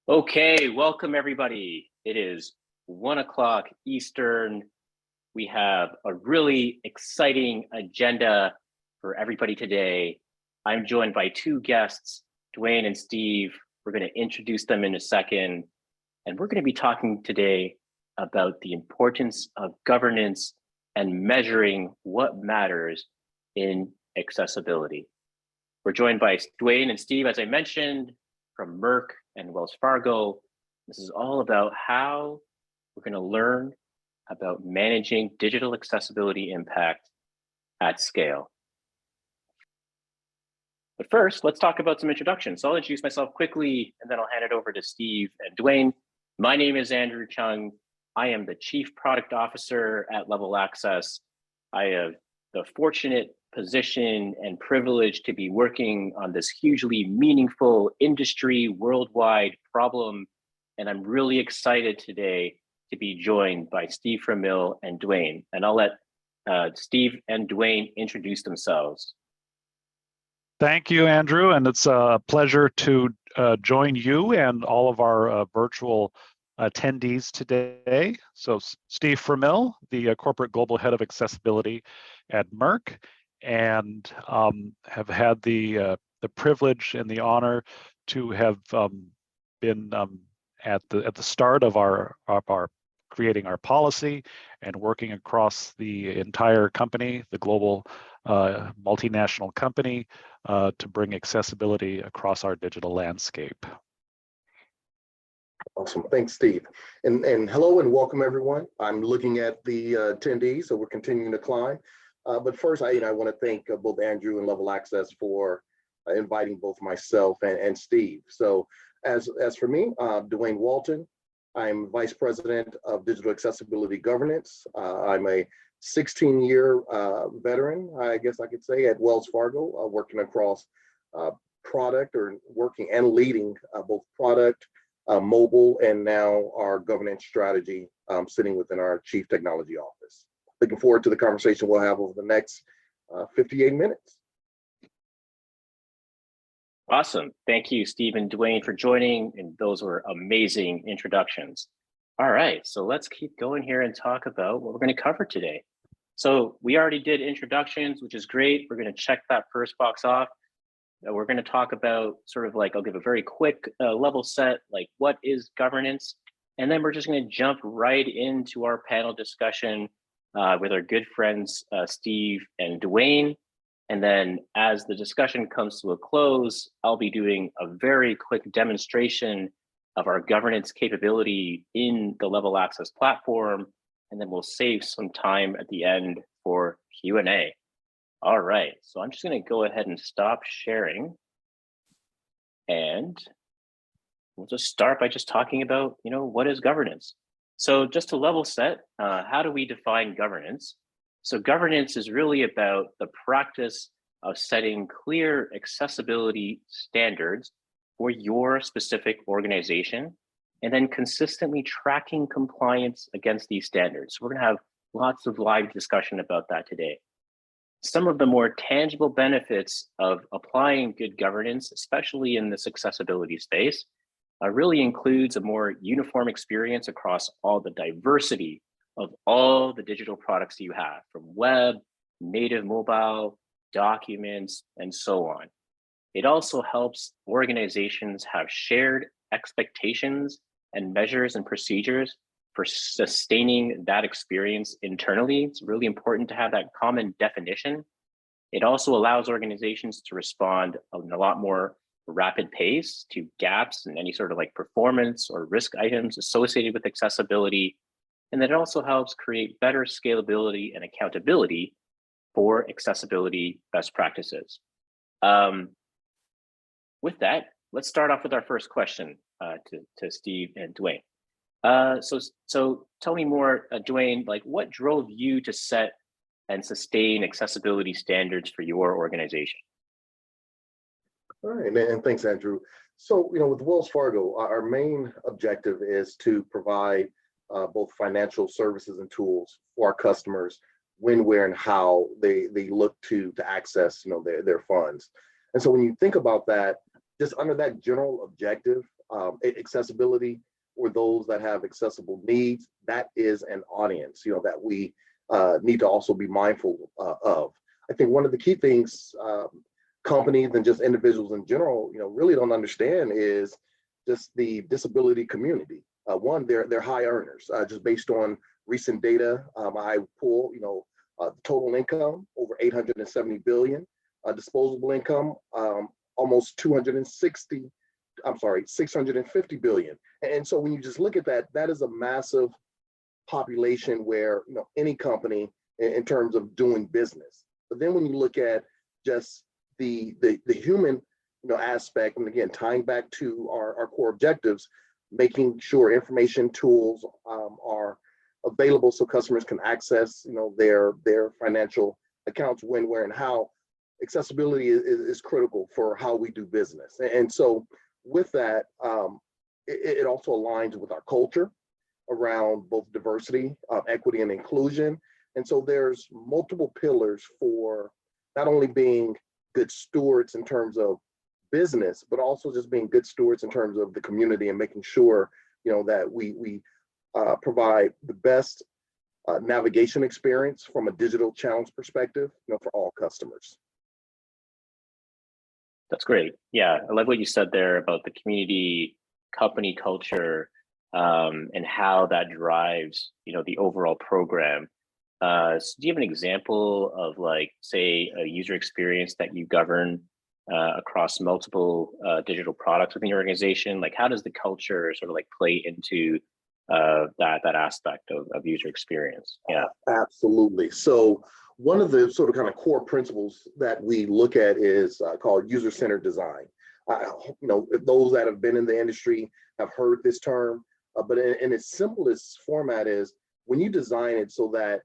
Okay, welcome everybody. It is 1 o'clock Eastern. We have a really exciting agenda for everybody today. I'm joined by two guests, Dewayne and Steve. We're going to introduce them in a second. And we're going to be talking today about the importance of governance and measuring what matters in accessibility. We're joined by Dewayne and Steve, as I mentioned, from Merck and Wells Fargo. This is all about how we're going to learn about managing digital accessibility impact at scale. But first, let's talk about some introductions. So I'll introduce myself quickly, and then I'll hand it over to Steve and Dewayne. My name is Andrew Chung. I am the Chief Product Officer at Level Access. I have the fortunate position and privilege to be working on this hugely meaningful industry worldwide problem. And I'm really excited today to be joined by Steve Framil and Dewayne. And I'll let Steve and Dewayne introduce themselves. Thank you, Andrew. And it's a pleasure to join you and all of our virtual attendees today. So Steve Framil, the Corporate Global Head of Accessibility at Merck, and have had the privilege and the honor to have been at the start of our creating our policy and working across the entire company, the global multinational company, to bring accessibility across our digital landscape. Awesome, thanks, Steve. And hello and welcome everyone. I'm looking at the attendees, so we're continuing to climb. But first, I want to thank both Andrew and Level Access for inviting both myself and Steve. So as for me, Dewayne Walton, I'm Vice President of Digital Accessibility Governance. I'm a 16-year veteran, I guess I could say, at Wells Fargo, working across product or working and leading both product, mobile, and now our governance strategy sitting within our Chief Technology Office. Looking forward to the conversation we'll have over the next 58 minutes. Awesome. Thank you, Steve and Dewayne, for joining. And those were amazing introductions. All right, so let's keep going here and talk about what we're going to cover today. So we already did introductions, which is great. We're going to check that first box off. We're going to talk about sort of like, I'll give a very quick level set, like what is governance? And then we're just going to jump right into our panel discussion with our good friends, Steve and Dewayne. And then as the discussion comes to a close, I'll be doing a very quick demonstration of our governance capability in the Level Access platform. And then we'll save some time at the end for Q&A. All right, so I'm just going to go ahead and stop sharing. And we'll just start by just talking about, what is governance? So just to level set, how do we define governance? So governance is really about the practice of setting clear accessibility standards for your specific organization, and then consistently tracking compliance against these standards. So we're going to have lots of live discussion about that today. Some of the more tangible benefits of applying good governance, especially in this accessibility space, really includes a more uniform experience across all the diversity of all the digital products you have, from web, native mobile, documents, and so on. It also helps organizations have shared expectations and measures and procedures for sustaining that experience internally. It's really important to have that common definition. It also allows organizations to respond in a lot more rapid pace to gaps in any sort of like performance or risk items associated with accessibility. And then it also helps create better scalability and accountability for accessibility best practices. With that, let's start off with our first question to Steve and Dewayne. So tell me more, Dewayne, like what drove you to set and sustain accessibility standards for your organization? All right, and thanks, Andrew. So, with Wells Fargo, our main objective is to provide both financial services and tools for our customers when, where, and how they look to access their funds. And so when you think about that, just under that general objective, accessibility or those that have accessible needs, that is an audience, that we need to also be mindful of. I think one of the key things companies and just individuals in general, really don't understand is just the disability community. One, they're high earners, just based on recent data. I pull, total income over 870 billion, disposable income almost 650 billion. And so when you just look at that, that is a massive population where any company in terms of doing business. But then when you look at just the human aspect, and again tying back to our core objectives, making sure information tools are available so customers can access their financial accounts when, where, and how. Accessibility is critical for how we do business. And so with that, it also aligns with our culture around both diversity, equity, and inclusion. And so there's multiple pillars for not only being good stewards in terms of business, but also just being good stewards in terms of the community and making sure that we provide the best navigation experience from a digital challenge perspective for all customers. That's great. Yeah, I love what you said there about the community, company culture, and how that drives, the overall program. So do you have an example of, like, say, a user experience that you govern across multiple digital products within your organization? Like, how does the culture sort of like play into that aspect of user experience? Yeah, absolutely. So one of the sort of kind of core principles that we look at is called user-centered design. Those that have been in the industry have heard this term, but in its simplest format is when you design it so that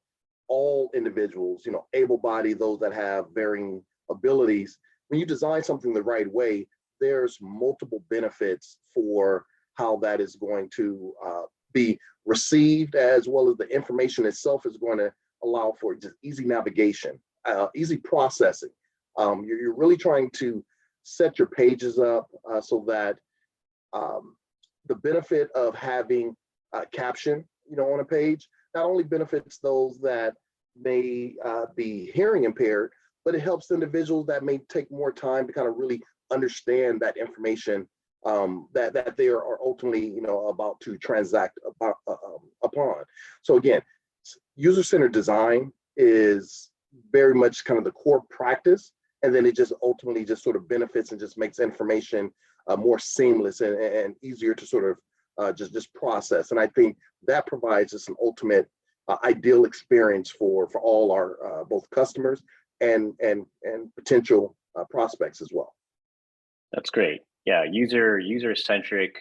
all individuals, able-bodied, those that have varying abilities, when you design something the right way, there's multiple benefits for how that is going to be received, as well as the information itself is going to allow for just easy navigation, easy processing. You're really trying to set your pages up so that the benefit of having a caption, on a page, not only benefits those that may be hearing impaired, but it helps individuals that may take more time to kind of really understand that information that they are ultimately, about to transact upon. So again, user-centered design is very much kind of the core practice, and then it just ultimately just sort of benefits and just makes information more seamless and easier to sort of just process. And I think that provides us an ultimate ideal experience for all our both customers and potential prospects as well. That's great. Yeah, user-centric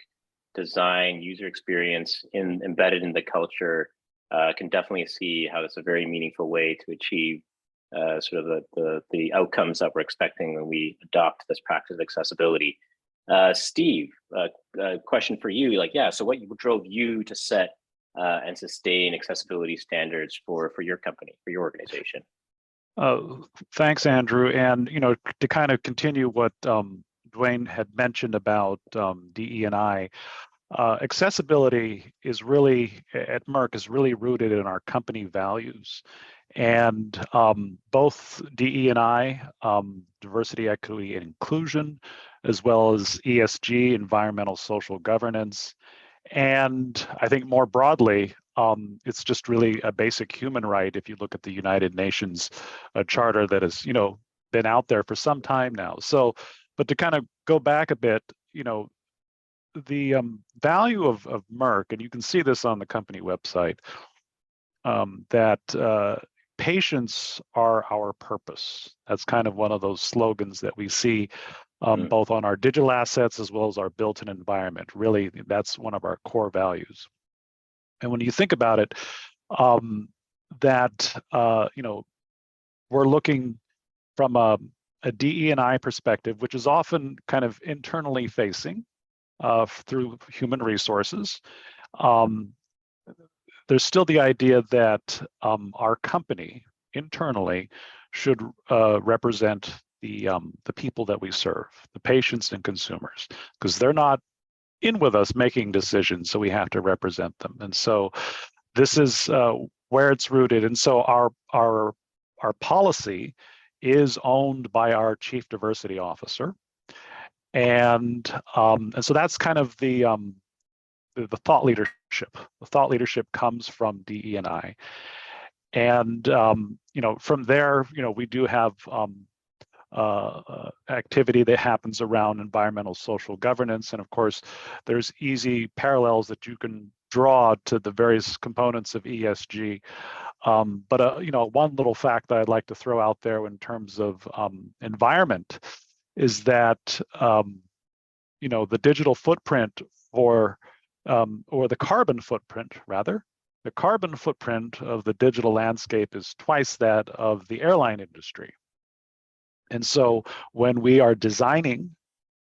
design, user experience embedded in the culture. Can definitely see how it's a very meaningful way to achieve sort of the outcomes that we're expecting when we adopt this practice of accessibility. Steve, a question for you. So what drove you to set and sustain accessibility standards for your company, for your organization? Thanks, Andrew. And to kind of continue what Dewayne had mentioned about DE&I. Accessibility is really, at Merck, is really rooted in our company values. And both DE&I, diversity, equity, and inclusion, as well as ESG, environmental, social governance. And I think more broadly, it's just really a basic human right if you look at the United Nations charter that has, been out there for some time now. So, but to kind of go back a bit, the value of Merck, and you can see this on the company website, that patients are our purpose. That's kind of one of those slogans that we see both on our digital assets as well as our built-in environment. Really, that's one of our core values. And when you think about it, we're looking from a DE&I perspective, which is often kind of internally facing, through human resources. There's still the idea that our company internally should represent the people that we serve, the patients and consumers, because they're not in with us making decisions, so we have to represent them. And so this is where it's rooted. And so our policy is owned by our chief diversity officer, and so that's kind of the thought leadership. The thought leadership comes from DE&I, and from there, we do have activity that happens around environmental social governance, and of course, there's easy parallels that you can draw to the various components of ESG. But one little fact that I'd like to throw out there in terms of environment is that the digital footprint or the carbon footprint rather, the carbon footprint of the digital landscape is twice that of the airline industry. And so when we are designing,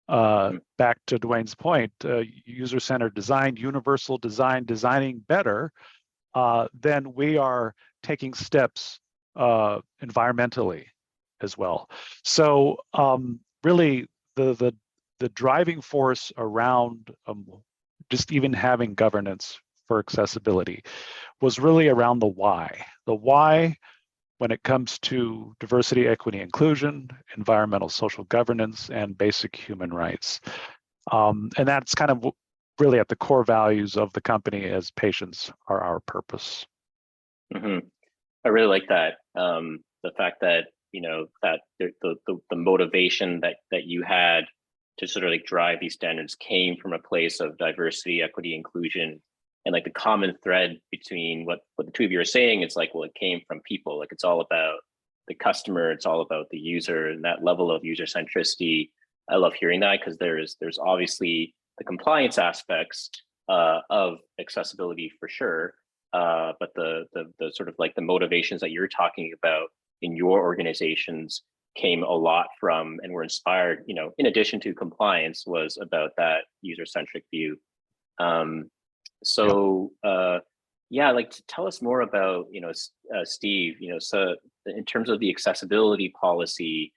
back to Dewayne's point, user-centered design, universal design, designing better, then we are taking steps environmentally as well. So really the driving force around just even having governance for accessibility was really around the why. The why when it comes to diversity, equity, inclusion, environmental social governance, and basic human rights. And that's kind of really at the core values of the company as patients are our purpose. Mm-hmm. I really like that. The fact that, that the motivation that you had to sort of like drive these standards came from a place of diversity, equity, inclusion, and like the common thread between what the two of you are saying, it's like, well, it came from people. Like it's all about the customer, it's all about the user, and that level of user centricity. I love hearing that because there's obviously the compliance aspects of accessibility for sure, but the sort of like the motivations that you're talking about in your organizations came a lot from and were inspired, in addition to compliance, was about that user-centric view. Like to tell us more about, Steve, so in terms of the accessibility policy,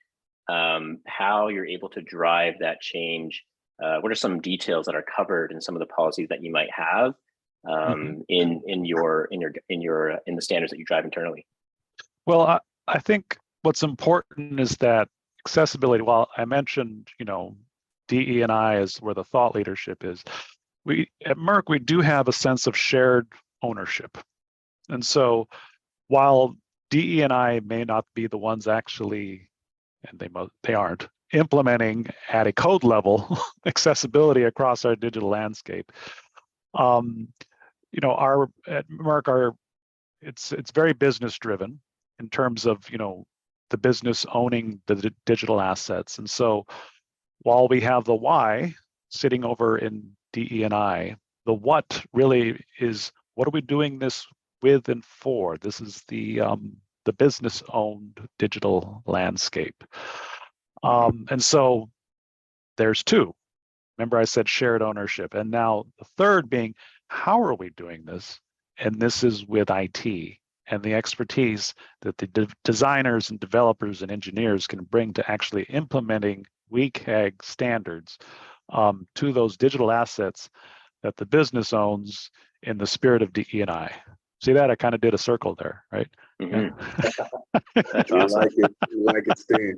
how you're able to drive that change. What are some details that are covered in some of the policies that you might have in the standards that you drive internally? Well, I think what's important is that accessibility, while I mentioned, DE&I is where the thought leadership is, at Merck, we do have a sense of shared ownership. And so while DE&I may not be the ones actually, and they aren't, implementing at a code level accessibility across our digital landscape, at Merck, it's very business driven in terms of, the business owning the digital assets. And so while we have the why sitting over in DE&I, the what really is, what are we doing this with and for? This is the business-owned digital landscape. And so there's two. Remember I said shared ownership. And now the third being, how are we doing this? And this is with IT and the expertise that the designers and developers and engineers can bring to actually implementing WCAG standards to those digital assets that the business owns in the spirit of DE&I. See that? I kind of did a circle there, right? Mm-hmm. Yeah. That's awesome. You like it, Steve.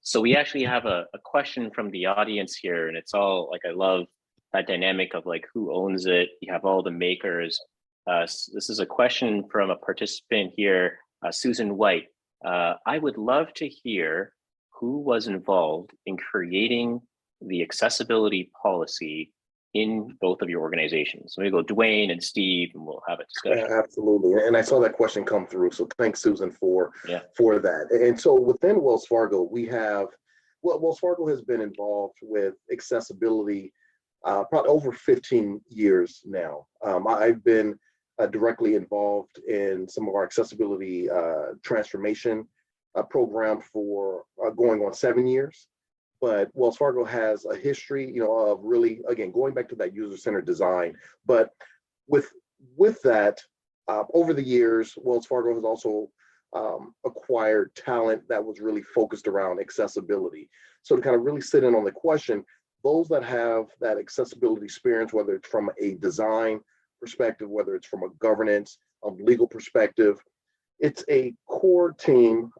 So we actually have a question from the audience here, and it's all like, I love that dynamic of like who owns it. You have all the makers. This is a question from a participant here, Susan White. I would love to hear who was involved in creating the accessibility policy in both of your organizations. So we go Dewayne and Steve, and we'll have a discussion. Yeah, absolutely. And I saw that question come through. So thanks, Susan, for that. And so within Wells Fargo, Wells Fargo has been involved with accessibility probably over 15 years now. I've been directly involved in some of our accessibility transformation program for going on 7 years. But Wells Fargo has a history, of really, again, going back to that user-centered design. But with that, over the years, Wells Fargo has also acquired talent that was really focused around accessibility. So to kind of really sit in on the question, those that have that accessibility experience, whether it's from a design perspective, whether it's from a governance, legal perspective, it's a core team.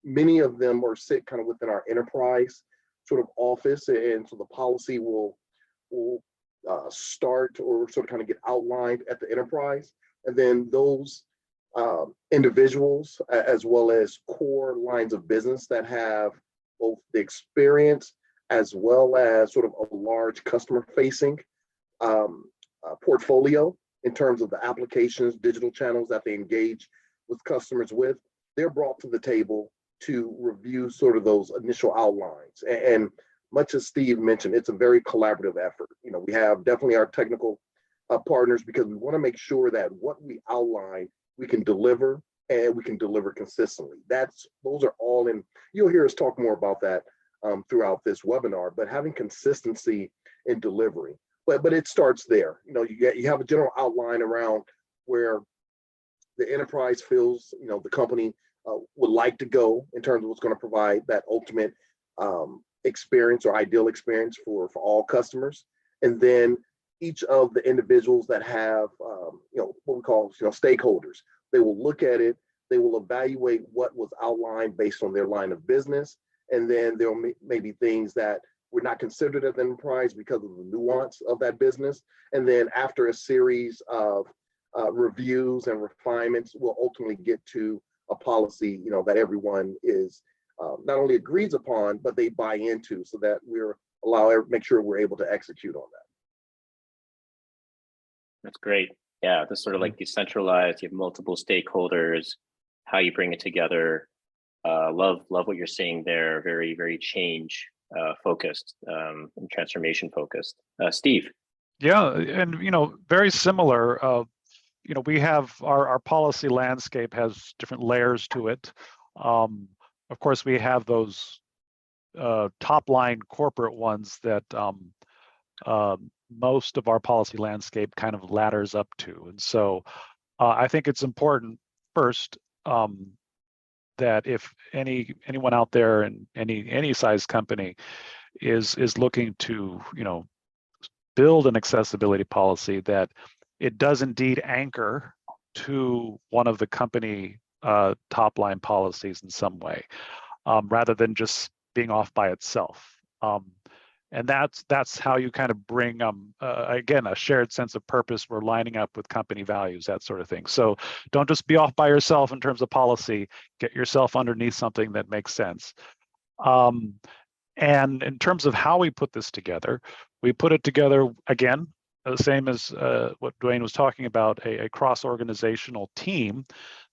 Many of them are sit kind of within our enterprise sort of office, and so the policy will start or sort of kind of get outlined at the enterprise, and then those individuals, as well as core lines of business that have both the experience as well as sort of a large customer facing portfolio in terms of the applications, digital channels that they engage with customers with, they're brought to the table to review sort of those initial outlines. And much as Steve mentioned, it's a very collaborative effort. You know, we have definitely our technical partners, because we want to make sure that what we outline, we can deliver, and we can deliver consistently. Those are all in, you'll hear us talk more about that throughout this webinar, but having consistency in delivery. But it starts there. You know, you have a general outline around where the enterprise feels, you know, the company would like to go in terms of what's going to provide that ultimate experience or ideal experience for all customers. And then each of the individuals that have, you know, what we call, you know, stakeholders, they will look at it, they will evaluate what was outlined based on their line of business. And then there may be things that were not considered as enterprise because of the nuance of that business. And then after a series of reviews and refinements, we'll ultimately get to a policy, you know, that everyone is not only agrees upon, but they buy into, so that make sure we're able to execute on that. That's great. Yeah, this sort of like decentralized, you have multiple stakeholders, how you bring it together. Love what you're saying there. Very, very change focused and transformation focused. Steve. Yeah, and you know, very similar. You know, we have our policy landscape has different layers to it. Of course, we have those top line corporate ones that most of our policy landscape kind of ladders up to. And so I think it's important first that if anyone out there in any size company is looking to, you know, build an accessibility policy, that it does indeed anchor to one of the company top line policies in some way, rather than just being off by itself. And that's how you kind of bring, again, a shared sense of purpose. We're lining up with company values, that sort of thing. So don't just be off by yourself in terms of policy. Get yourself underneath something that makes sense. And in terms of how we put this together, we put it together, again, the same as what Dewayne was talking about, a cross-organizational team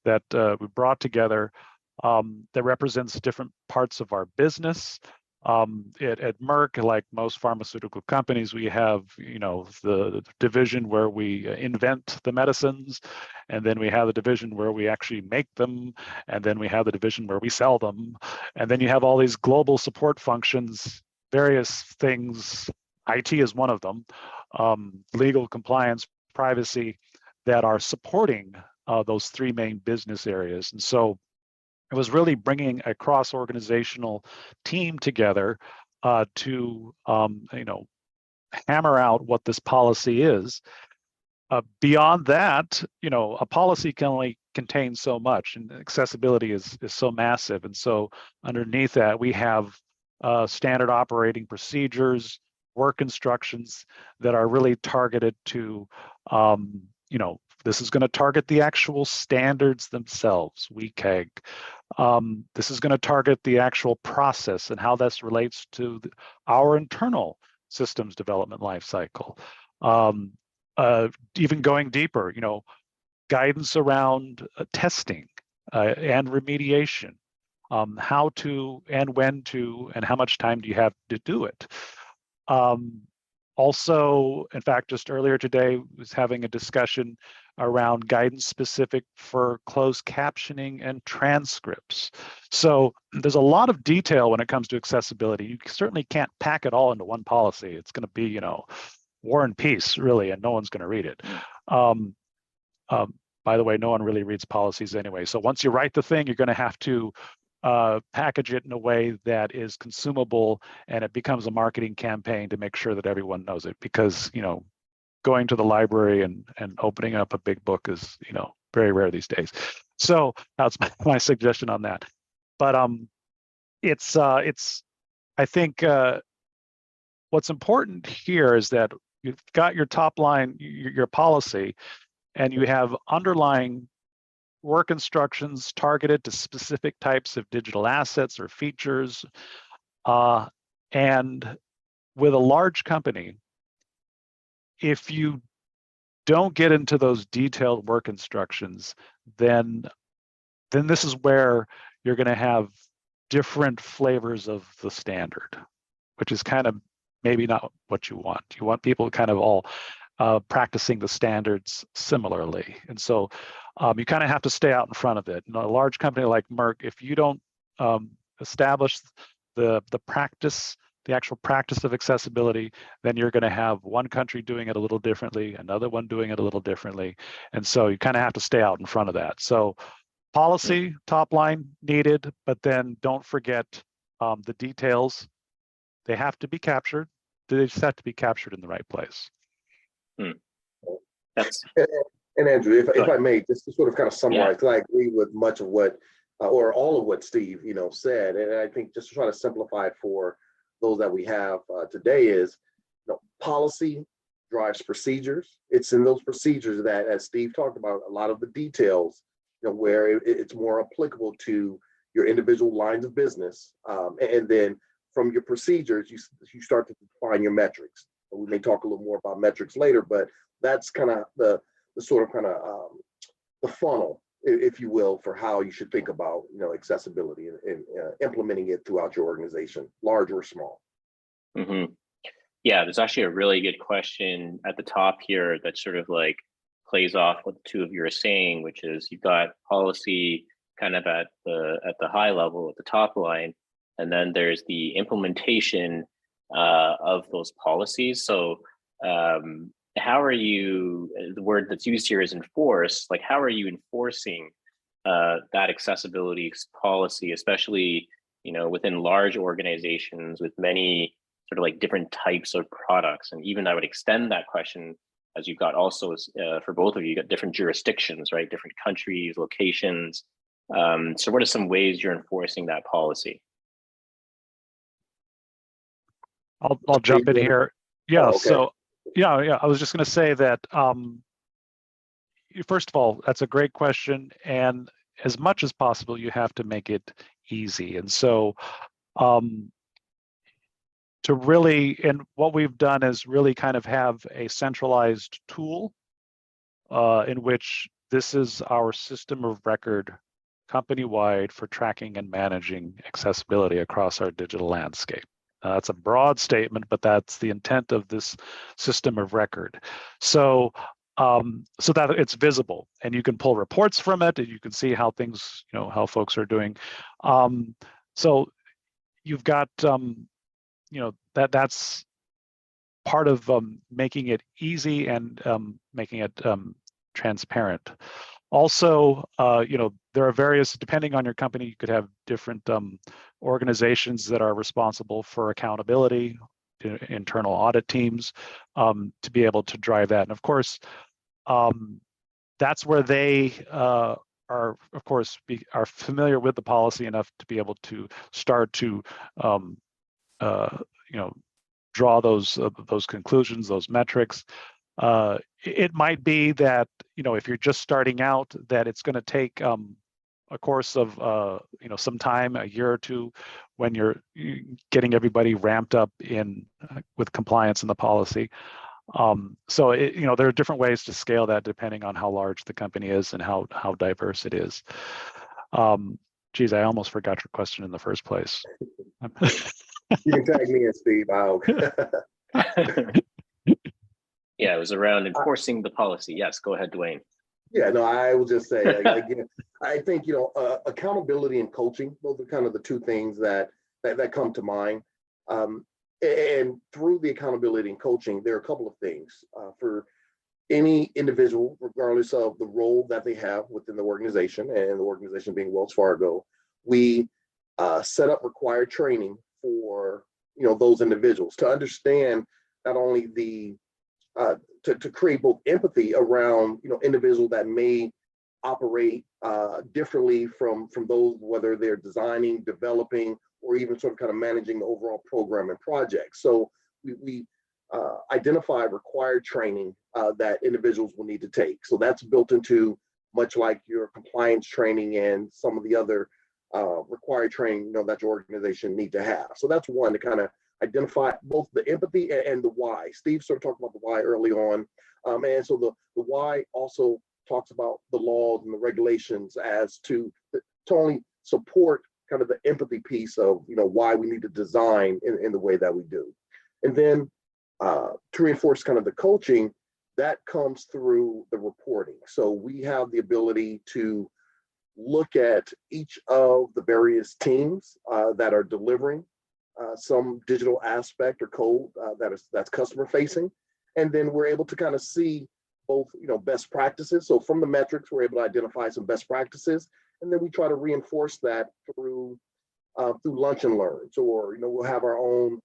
that we brought together that represents different parts of our business. At Merck, like most pharmaceutical companies, we have, you know, the division where we invent the medicines, and then we have the division where we actually make them, and then we have the division where we sell them, and then you have all these global support functions, various things. IT is one of them, legal, compliance, privacy, that are supporting those three main business areas. And so it was really bringing a cross-organizational team together to, you know, hammer out what this policy is. Beyond that, you know, a policy can only contain so much, and accessibility is so massive. And so underneath that, we have standard operating procedures, work instructions that are really targeted to, you know, this is going to target the actual standards themselves, WCAG. This is going to target the actual process and how this relates to our internal systems development lifecycle. Even going deeper, you know, guidance around testing and remediation, how to and when to and how much time do you have to do it. Also, in fact, just earlier today, was having a discussion around guidance specific for closed captioning and transcripts. So there's a lot of detail when it comes to accessibility. You certainly can't pack it all into one policy. It's going to be, you know, War and Peace, really, and no one's going to read it. by the way, no one really reads policies anyway. So once you write the thing, you're going to have to package it in a way that is consumable, and it becomes a marketing campaign to make sure that everyone knows it. Because going to the library and opening up a big book is very rare these days. So that's my suggestion on that. But it's I think what's important here is that you've got your top line, your policy, and you have underlying work instructions targeted to specific types of digital assets or features. And with a large company, if you don't get into those detailed work instructions, then this is where you're going to have different flavors of the standard, which is kind of maybe not what you want. You want people kind of all practicing the standards similarly. And so you kind of have to stay out in front of it. In a large company like Merck, if you don't establish the practice, the actual practice of accessibility, then you're going to have one country doing it a little differently, another one doing it a little differently. And so you kind of have to stay out in front of that. So policy, top line needed, but then don't forget the details. They have to be captured. They just have to be captured in the right place. That's and Andrew, if I may, just to sort of kind of summarize, because I agree with much of what, or all of what Steve, said, and I think just to try to simplify it for those that we have today is, policy drives procedures. It's in those procedures that, as Steve talked about, a lot of the details, where it's more applicable to your individual lines of business, and then from your procedures, you start to define your metrics. We may talk a little more about metrics later, but that's kind of the sort of the funnel, if you will, for how you should think about accessibility and implementing it throughout your organization, large or small. Mm-hmm. Yeah, there's actually a really good question at the top here that sort of like plays off what the two of you are saying, which is you've got policy kind of at the high level, at the top line, and then there's the implementation of those policies. So how are you, the word that's used here is enforce, like how are you enforcing that accessibility policy, especially within large organizations with many sort of like different types of products? And even I would extend that question, as you've got also for both of you, got different jurisdictions, right? Different countries, locations. So what are some ways you're enforcing that policy? I'll jump in here. Yeah. Okay. So yeah. I was just going to say that first of all, that's a great question, and as much as possible, you have to make it easy. And so to really, and what we've done is really kind of have a centralized tool in which this is our system of record company-wide for tracking and managing accessibility across our digital landscape. That's a broad statement, but that's the intent of this system of record. So that it's visible, and you can pull reports from it, and you can see how things, how folks are doing. So you've got, that's part of making it easy and making it transparent. Also, there are various, depending on your company, you could have different organizations that are responsible for accountability, internal audit teams, to be able to drive that. And of course, that's where they are, of course, are familiar with the policy enough to be able to start to, draw those conclusions, those metrics. It might be that, if you're just starting out, that it's going to take a course of, some time, a year or two, when you're getting everybody ramped up with compliance in the policy. So there are different ways to scale that depending on how large the company is and how diverse it is. Geez, I almost forgot your question in the first place. You can tag me in, Steve. Yeah, it was around enforcing the policy. Yes, go ahead, Dewayne. Yeah, no, I will just say, again, I think, accountability and coaching, those are kind of the two things that come to mind. And through the accountability and coaching, there are a couple of things. For any individual, regardless of the role that they have within the organization, and the organization being Wells Fargo, we set up required training for those individuals to understand not only the to create both empathy around individuals that may operate differently from those, whether they're designing, developing, or even sort of kind of managing the overall program and project. So we identify required training that individuals will need to take. So that's built into, much like your compliance training and some of the other required training that your organization need to have. So that's one, to kind of identify both the empathy and the why. Steve sort of talked about the why early on. And so the why also talks about the laws and the regulations as to only support kind of the empathy piece of why we need to design in the way that we do. And then to reinforce kind of the coaching, that comes through the reporting. So we have the ability to look at each of the various teams that are delivering some digital aspect or code that's customer facing. And then we're able to kind of see both best practices. So from the metrics, we're able to identify some best practices, and then we try to reinforce that through lunch and learns, or we'll have our own.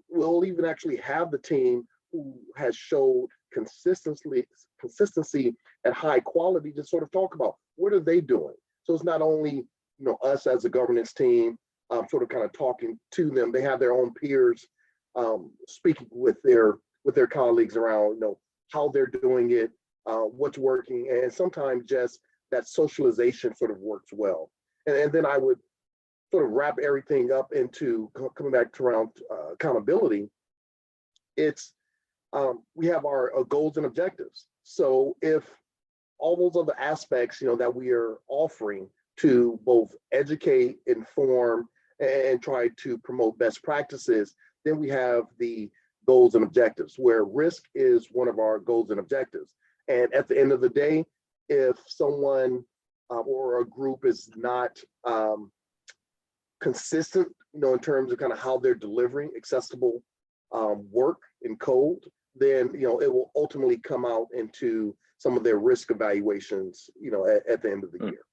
We'll even actually have the team who has showed consistency at high quality to sort of talk about what are they doing. So it's not only us as a governance team sort of kind of talking to them. They have their own peers speaking with their colleagues around how they're doing it, what's working, and sometimes just that socialization sort of works well. And then I would sort of wrap everything up into coming back to around accountability. It's we have our goals and objectives. So if all those other aspects that we are offering to both educate, inform, and try to promote best practices, then we have the goals and objectives, where risk is one of our goals and objectives. And at the end of the day, if someone or a group is not consistent, in terms of kind of how they're delivering accessible work and code, then it will ultimately come out into some of their risk evaluations, at the end of the year.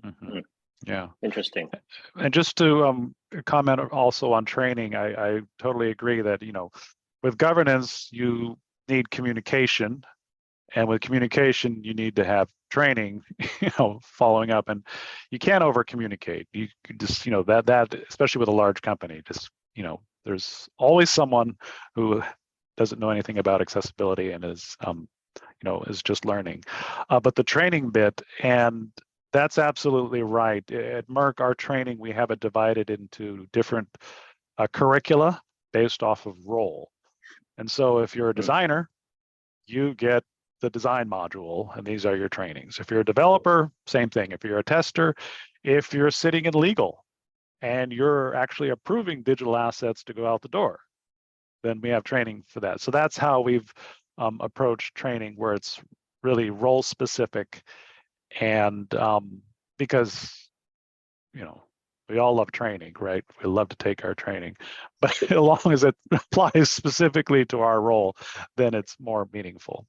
Mm-hmm. Yeah. Interesting. And just to comment also on training, I totally agree that, with governance, you need communication. And with communication, you need to have training, following up, and you can't over communicate. You just, that especially with a large company, just, there's always someone who doesn't know anything about accessibility and is just learning. But the training bit, and that's absolutely right. At Merck, our training, we have it divided into different curricula based off of role. And so if you're a designer, you get the design module, and these are your trainings. If you're a developer, same thing. If you're a tester, if you're sitting in legal and you're actually approving digital assets to go out the door, then we have training for that. So that's how we've approached training, where it's really role specific. And because, we all love training, right? We love to take our training, but as long as it applies specifically to our role, then it's more meaningful.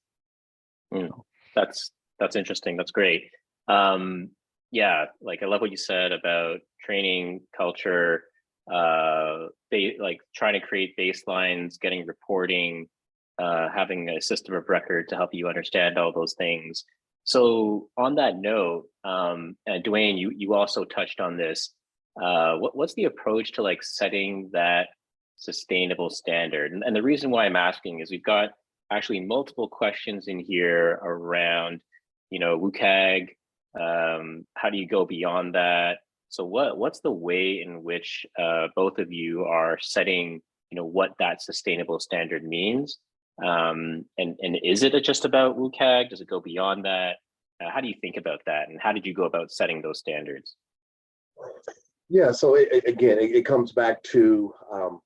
That's interesting. That's great. Yeah, like I love what you said about training culture, like trying to create baselines, getting reporting, having a system of record to help you understand all those things. So on that note, and Dewayne, you also touched on this. What's the approach to like setting that sustainable standard? And the reason why I'm asking is we've got actually multiple questions in here around, WCAG. How do you go beyond that? So what's the way in which both of you are setting, what that sustainable standard means? And is it just about WCAG? Does it go beyond that? How do you think about that? And how did you go about setting those standards? Yeah, so it comes back to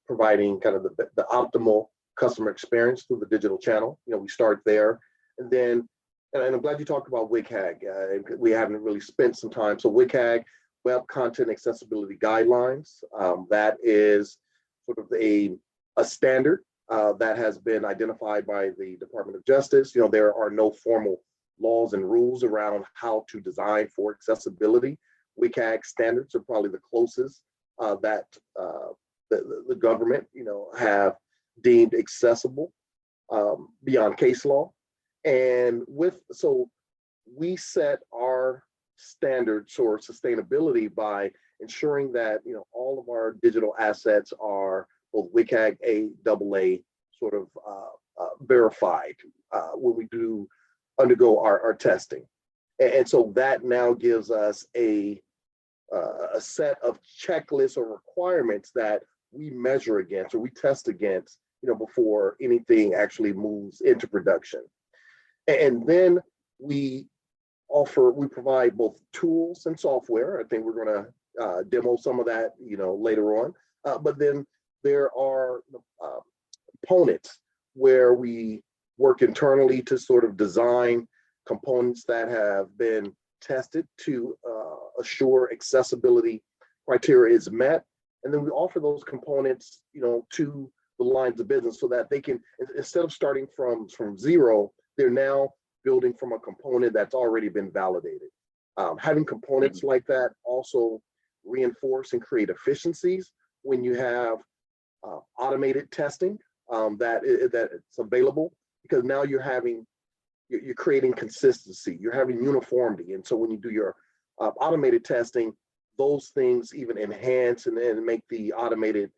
providing kind of the optimal customer experience through the digital channel. We start there, and then, and I'm glad you talked about WCAG. We haven't really spent some time. So WCAG, Web Content Accessibility Guidelines, that is sort of a standard that has been identified by the Department of Justice. You know, there are no formal laws and rules around how to design for accessibility. WCAG standards are probably the closest that the government, you know, have deemed accessible beyond case law. And so we set our standards for sustainability by ensuring that, you know, all of our digital assets are both WCAG A, AA sort of verified when we do undergo our testing. And so that now gives us a set of checklists or requirements that we measure against or we test against, you know, before anything actually moves into production. And then we provide both tools and software. I think we're going to demo some of that, you know, later on. But then there are components where we work internally to sort of design components that have been tested to assure accessibility criteria is met. And then we offer those components, you know, to the lines of business so that they can, instead of starting from zero, they're now building from a component that's already been validated. Having components like that also reinforce and create efficiencies when you have automated testing that it's available, because now you're creating consistency, you're having uniformity. And so when you do your automated testing, those things even enhance and make the automated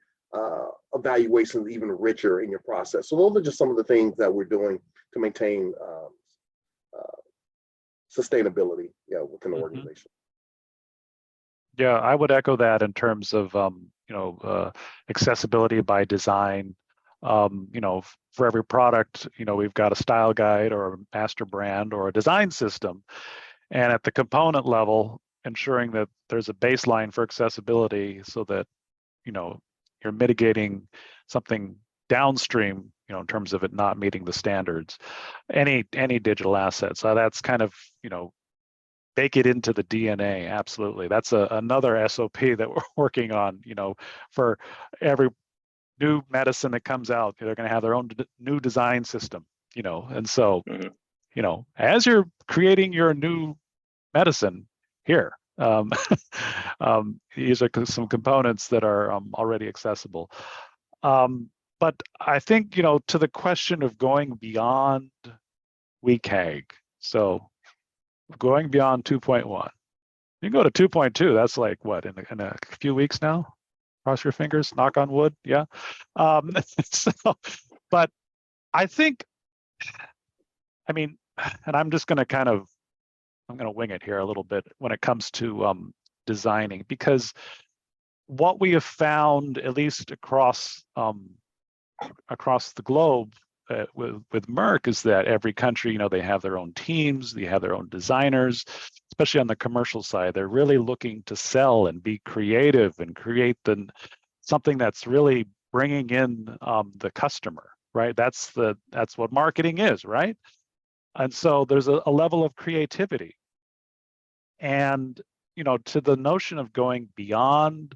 evaluations even richer in your process. So those are just some of the things that we're doing to maintain sustainability, within the organization. Yeah, I would echo that in terms of accessibility by design. For every product, we've got a style guide or a master brand or a design system, and at the component level, ensuring that there's a baseline for accessibility so that you're mitigating something downstream, in terms of it not meeting the standards. Any digital asset. So that's kind of, bake it into the DNA. Absolutely. That's another SOP that we're working on, for every new medicine that comes out, they're going to have their own new design system, and so, as you're creating your new medicine here, these are some components that are already accessible. But I think, to the question of going beyond WCAG, so going beyond 2.1, you can go to 2.2. That's like what, in a few weeks now? Cross your fingers, knock on wood. Yeah. But I think, and I'm just going to I'm going to wing it here a little bit when it comes to designing, because what we have found, at least across the globe with Merck, is that every country, they have their own teams, they have their own designers, especially on the commercial side. They're really looking to sell and be creative and create something that's really bringing in the customer, right? That's what marketing is, right? And so there's a level of creativity. And, to the notion of going beyond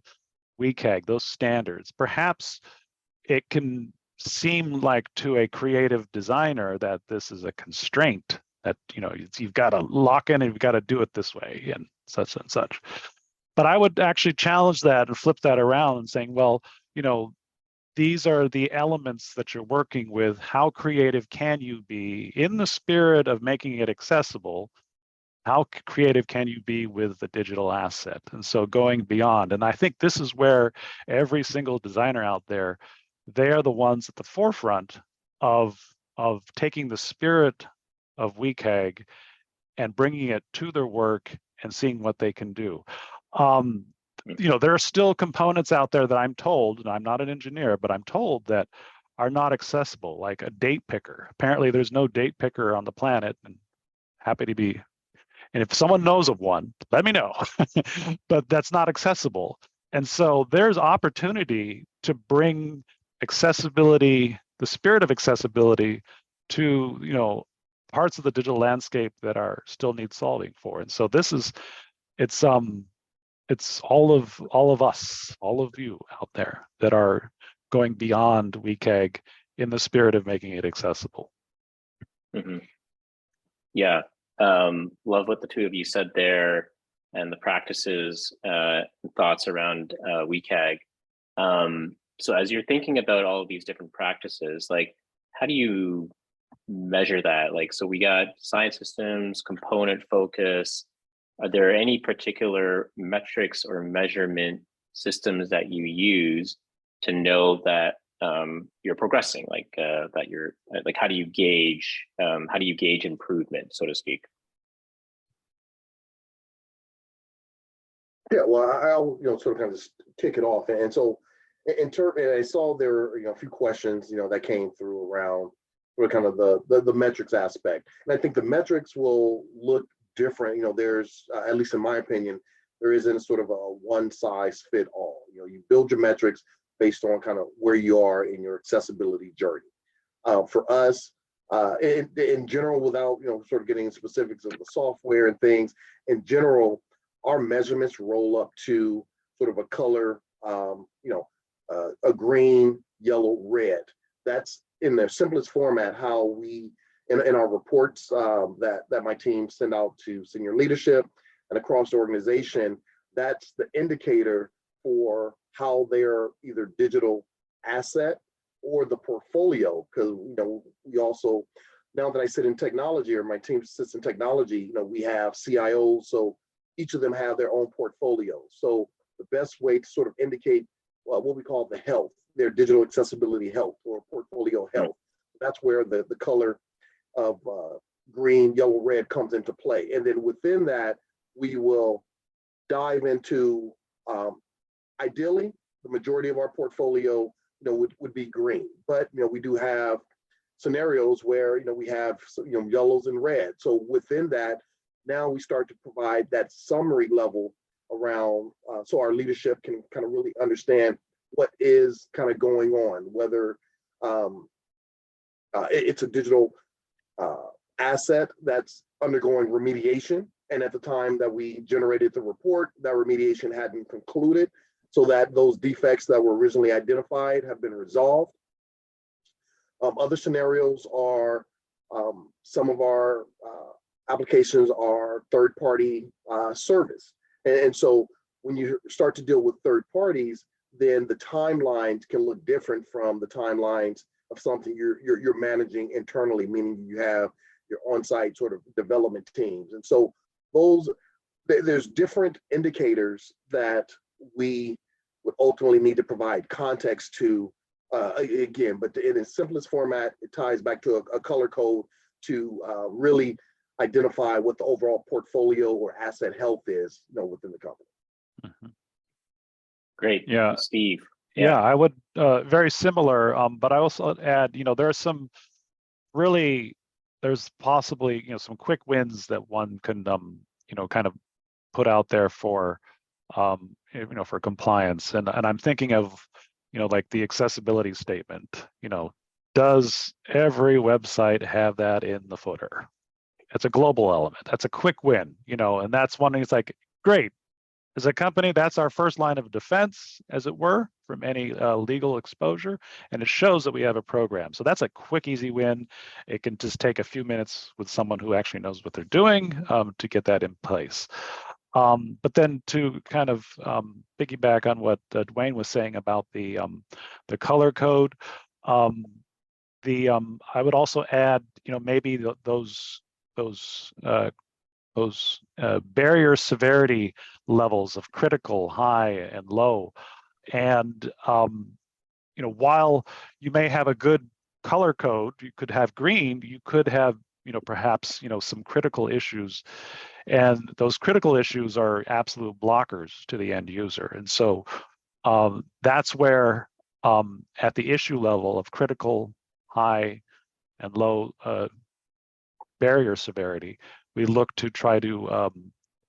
WCAG, those standards, perhaps it can seem like to a creative designer that this is a constraint, that, you've got to lock in and you've got to do it this way and such and such. But I would actually challenge that and flip that around and saying, well, these are the elements that you're working with. How creative can you be in the spirit of making it accessible? How creative can you be with the digital asset? And so going beyond, and I think this is where every single designer out there, they are the ones at the forefront of taking the spirit of WCAG and bringing it to their work and seeing what they can do. There are still components out there that I'm told, and I'm not an engineer, but I'm told that are not accessible, like a date picker. Apparently there's no date picker on the planet, and happy to be. And if someone knows of one, let me know. But that's not accessible. And so there's opportunity to bring accessibility, the spirit of accessibility, to parts of the digital landscape that still need solving for. And so it's all of us, all of you out there that are going beyond WCAG in the spirit of making it accessible. Mm-hmm. Yeah, love what the two of you said there, and the practices, thoughts around WCAG. So as you're thinking about all of these different practices, like, how do you measure that? Like, so we got science systems, component focus. Are there any particular metrics or measurement systems that you use to know that you're progressing? Like that you're like, how do you gauge improvement, so to speak? Yeah, well, I'll sort of kind of just kick it off, and so in terms, I saw there were a few questions that came through around kind of the metrics aspect, and I think the metrics will look different. There's at least in my opinion, there isn't sort of a one size fit all. You build your metrics based on kind of where you are in your accessibility journey. For us, in general, without sort of getting into specifics of the software and things, in general, our measurements roll up to sort of a color, a green, yellow, red. That's in their simplest format how we, in our reports that my team send out to senior leadership and across the organization, that's the indicator for how their either digital asset or the portfolio, because we also, now that I sit in technology, or my team sits in technology, we have CIOs, so each of them have their own portfolio. So the best way to sort of indicate what we call the health, their digital accessibility health or portfolio health, that's where the color of green, yellow, red comes into play. And then within that, we will dive into, ideally, the majority of our portfolio would be green, but we do have scenarios where we have yellows and red. So within that, now we start to provide that summary level around, so our leadership can kind of really understand what is kind of going on, whether it's a digital asset that's undergoing remediation, and at the time that we generated the report, that remediation hadn't concluded, so that those defects that were originally identified have been resolved. Other scenarios are some of our applications are third-party service. And so when you start to deal with third parties, then the timelines can look different from the timelines of something you're managing internally, meaning you have your on-site sort of development teams. And so there's different indicators that we would ultimately need to provide context to, again, but in its simplest format, it ties back to a color code to really identify what the overall portfolio or asset health is within the company. Mm-hmm. Great. Yeah, Steve. Yeah, I would very similar, but I also add, there are some really, there's possibly some quick wins that one can kind of put out there for for compliance, and I'm thinking of like the accessibility statement. Does every website have that in the footer? It's a global element. That's a quick win, and that's one thing. It's like, great. As a company, that's our first line of defense, as it were, from any legal exposure, and it shows that we have a program. So that's a quick, easy win. It can just take a few minutes with someone who actually knows what they're doing to get that in place. But then to kind of piggyback on what Dewayne was saying about the color code, I would also add, maybe those barrier severity levels of critical, high, and low. And while you may have a good color code, you could have green, you could have perhaps some critical issues, and those critical issues are absolute blockers to the end user. And so that's where at the issue level of critical, high, and low barrier severity, we look to try to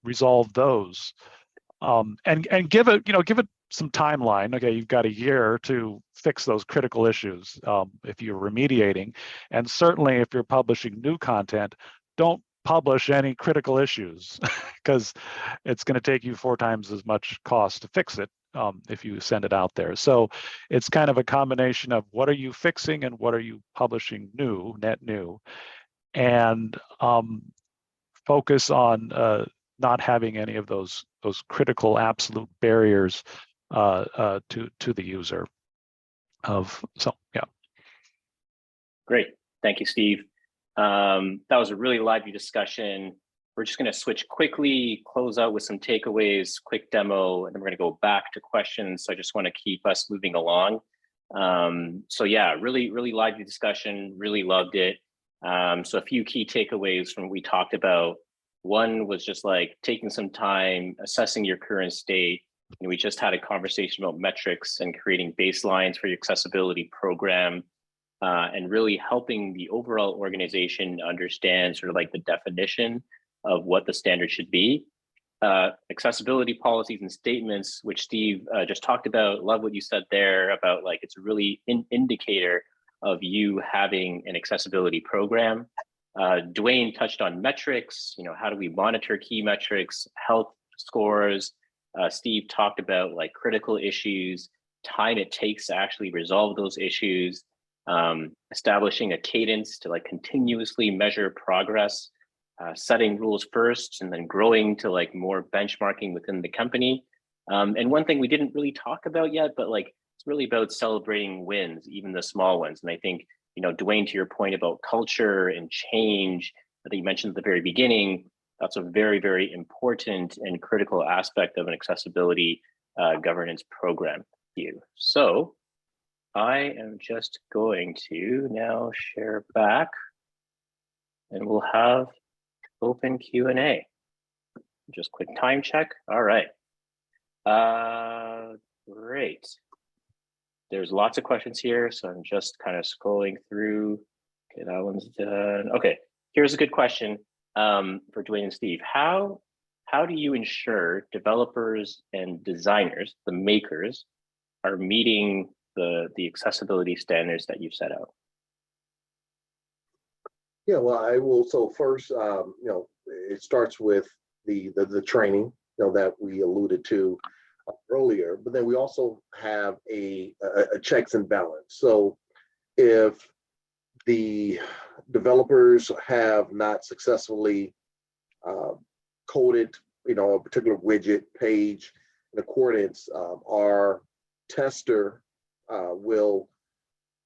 resolve those, and give it some timeline. Okay, you've got a year to fix those critical issues if you're remediating, and certainly if you're publishing new content, don't publish any critical issues because it's going to take you 4 times as much cost to fix it if you send it out there. So it's kind of a combination of what are you fixing and what are you publishing new, net new, and focus on not having any of those critical absolute barriers to the user. Yeah. Great, thank you, Steve. That was a really lively discussion. We're just going to switch quickly, close out with some takeaways, quick demo, and then we're going to go back to questions. So I just want to keep us moving along. So yeah, really lively discussion, really loved it. So a few key takeaways from what we talked about. One was just like taking some time, assessing your current state. We just had a conversation about metrics and creating baselines for your accessibility program, and really helping the overall organization understand sort of like the definition of what the standard should be. Accessibility policies and statements, which Steve just talked about. Love what you said there about like it's a really indicator of you having an accessibility program. Dewayne touched on metrics, how do we monitor key metrics, health scores. Steve talked about like critical issues, time it takes to actually resolve those issues, establishing a cadence to like continuously measure progress, setting rules first and then growing to like more benchmarking within the company. And one thing we didn't really talk about yet, but like it's really about celebrating wins, even the small ones. And I think, Dewayne, to your point about culture and change that you mentioned at the very beginning, that's a very, very important and critical aspect of an accessibility governance program here. So I am just going to now share back and we'll have open Q&A. Just quick time check. All right. Great. There's lots of questions here, so I'm just kind of scrolling through. Okay, that one's done. Okay, here's a good question for Dewayne and Steve. How do you ensure developers and designers, the makers, are meeting the accessibility standards that you've set out? Yeah, well, I will. So first, it starts with the training, that we alluded to earlier, but then we also have a checks and balance. So if the developers have not successfully coded, a particular widget page in accordance, our tester will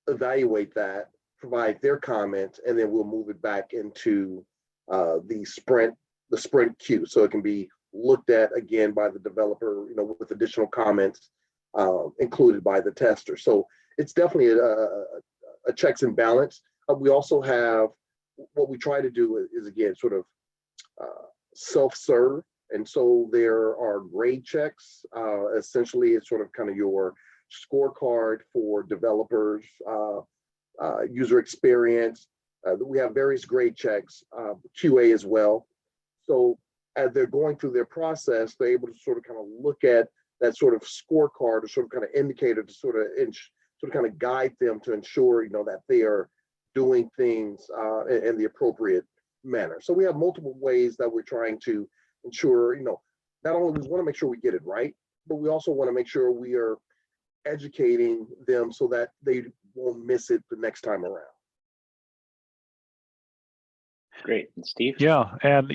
evaluate that, provide their comments, and then we'll move it back into the sprint queue. So it can be looked at again by the developer, with additional comments included by the tester. So it's definitely a checks and balance. We also have, what we try to do is again, sort of self-serve. And so there are grade checks. Essentially, it's sort of kind of your scorecard for developers, user experience. We have various grade checks, QA as well. So as they're going through their process, they're able to sort of kind of look at that sort of scorecard or sort of kind of indicator to sort of kind of guide them to ensure, that they are doing things in the appropriate manner. So we have multiple ways that we're trying to ensure, not only we want to make sure we get it right, but we also want to make sure we are educating them so that they won't miss it the next time around. Great. And Steve? Yeah, and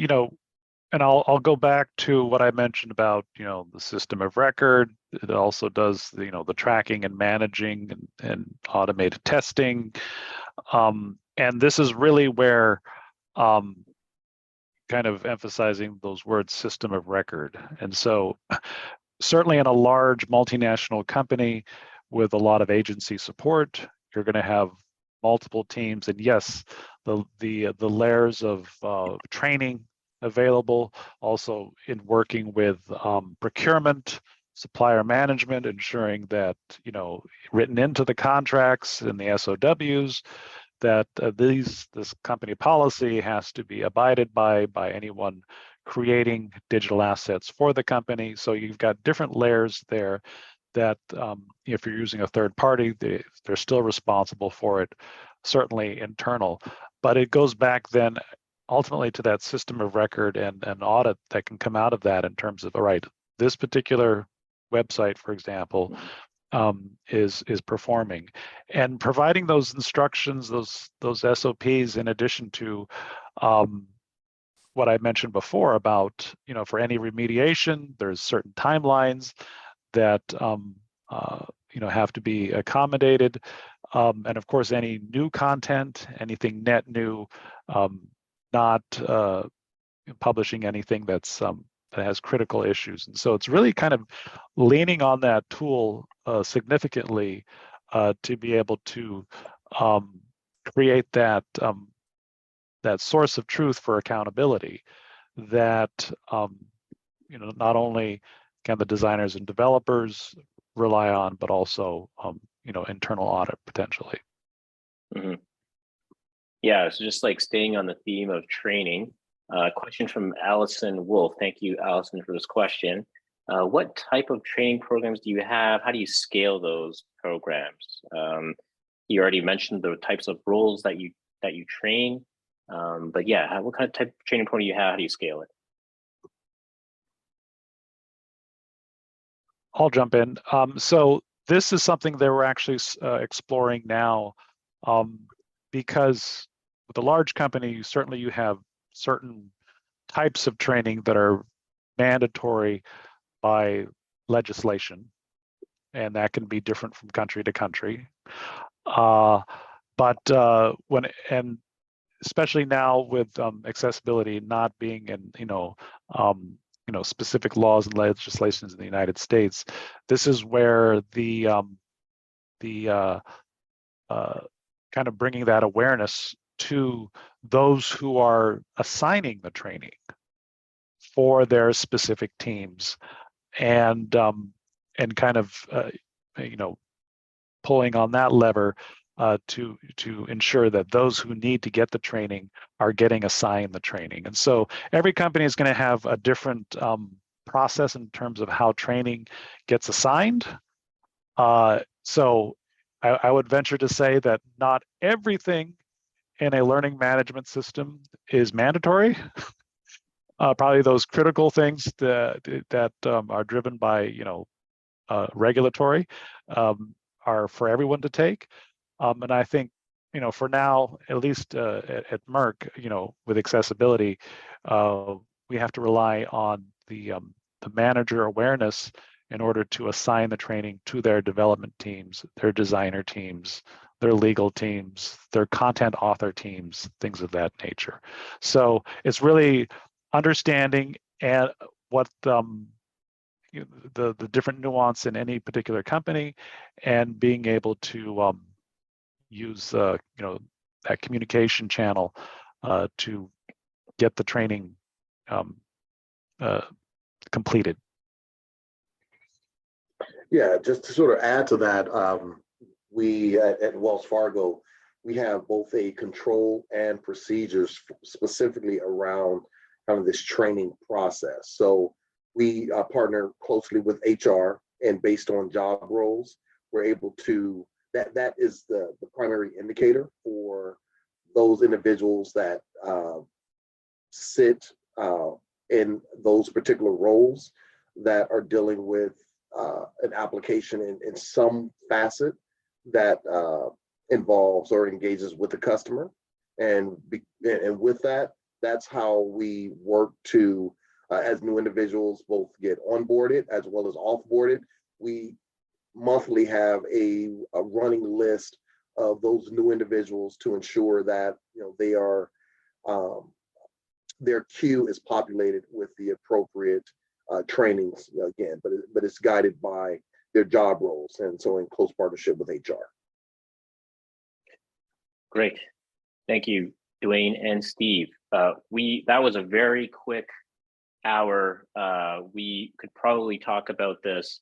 and I'll go back to what I mentioned about the system of record. It also does the tracking and managing and automated testing, and this is really where kind of emphasizing those words, system of record. And so certainly in a large multinational company with a lot of agency support, you're going to have multiple teams, and yes, the layers of training available, also in working with procurement, supplier management, ensuring that written into the contracts and the SOWs that this company policy has to be abided by anyone creating digital assets for the company. So you've got different layers there that if you're using a third party, they're still responsible for it, certainly internal. But it goes back then ultimately to that system of record and audit that can come out of that in terms of, all right, this particular website, for example, is performing, and providing those instructions, those SOPs, in addition to what I mentioned before about, for any remediation, there's certain timelines that have to be accommodated, and of course any new content, anything net new, not publishing anything that's that has critical issues. And so it's really kind of leaning on that tool significantly to be able to create that that source of truth for accountability that not only can the designers and developers rely on, but also internal audit potentially. Mm-hmm. Yeah, so just like staying on the theme of training, question from Allison Wolf. Thank you, Allison, for this question. What type of training programs do you have? How do you scale those programs? You already mentioned the types of roles that you train, but yeah, what kind of type of training program do you have? How do you scale it? I'll jump in. So this is something that we're actually exploring now, because with a large company, certainly you have certain types of training that are mandatory by legislation, and that can be different from country to country. But especially now with accessibility not being in specific laws and legislations in the United States, this is where the kind of bringing that awareness to those who are assigning the training for their specific teams, and kind of pulling on that lever to ensure that those who need to get the training are getting assigned the training. And so every company is going to have a different process in terms of how training gets assigned. So I would venture to say that not everything in a learning management system is mandatory. Probably those critical things that are driven by regulatory are for everyone to take. And I think for now, at least at Merck, with accessibility, we have to rely on the manager awareness in order to assign the training to their development teams, their designer teams, their legal teams, their content author teams, things of that nature. So it's really understanding and what the different nuance in any particular company, and being able to use that communication channel to get the training completed. Yeah, just to sort of add to that, we at Wells Fargo, we have both a control and procedures specifically around kind of this training process. So we partner closely with HR, and based on job roles, we're able to, that is the primary indicator for those individuals that sit in those particular roles that are dealing with an application in some facet that involves or engages with the customer. And with that, that's how we work to, as new individuals, both get onboarded as well as offboarded. We monthly have a running list of those new individuals to ensure that they are their queue is populated with the appropriate trainings again, but it's guided by their job roles, and so in close partnership with HR. Great, thank you, Dewayne and Steve. That was a very quick hour. We could probably talk about this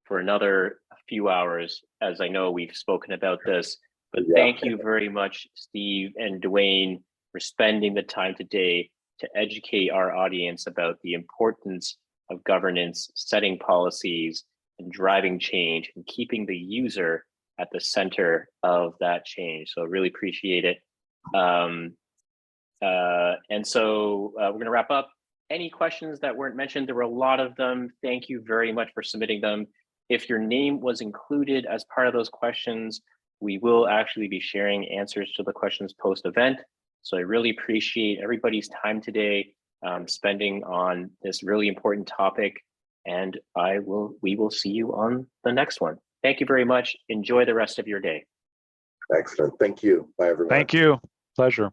for another few hours, as I know we've spoken about this, but thank you very much, Steve and Dewayne, for spending the time today to educate our audience about the importance of governance, setting policies, and driving change, and keeping the user at the center of that change. So I really appreciate it. And so we're going to wrap up. any questions that weren't mentioned, there were a lot of them. Thank you very much for submitting them. If your name was included as part of those questions, we will actually be sharing answers to the questions post-event. So I really appreciate everybody's time today spending on this really important topic. And we will see you on the next one. Thank you very much. Enjoy the rest of your day. Excellent. Thank you. Bye, everyone. Thank you. Pleasure.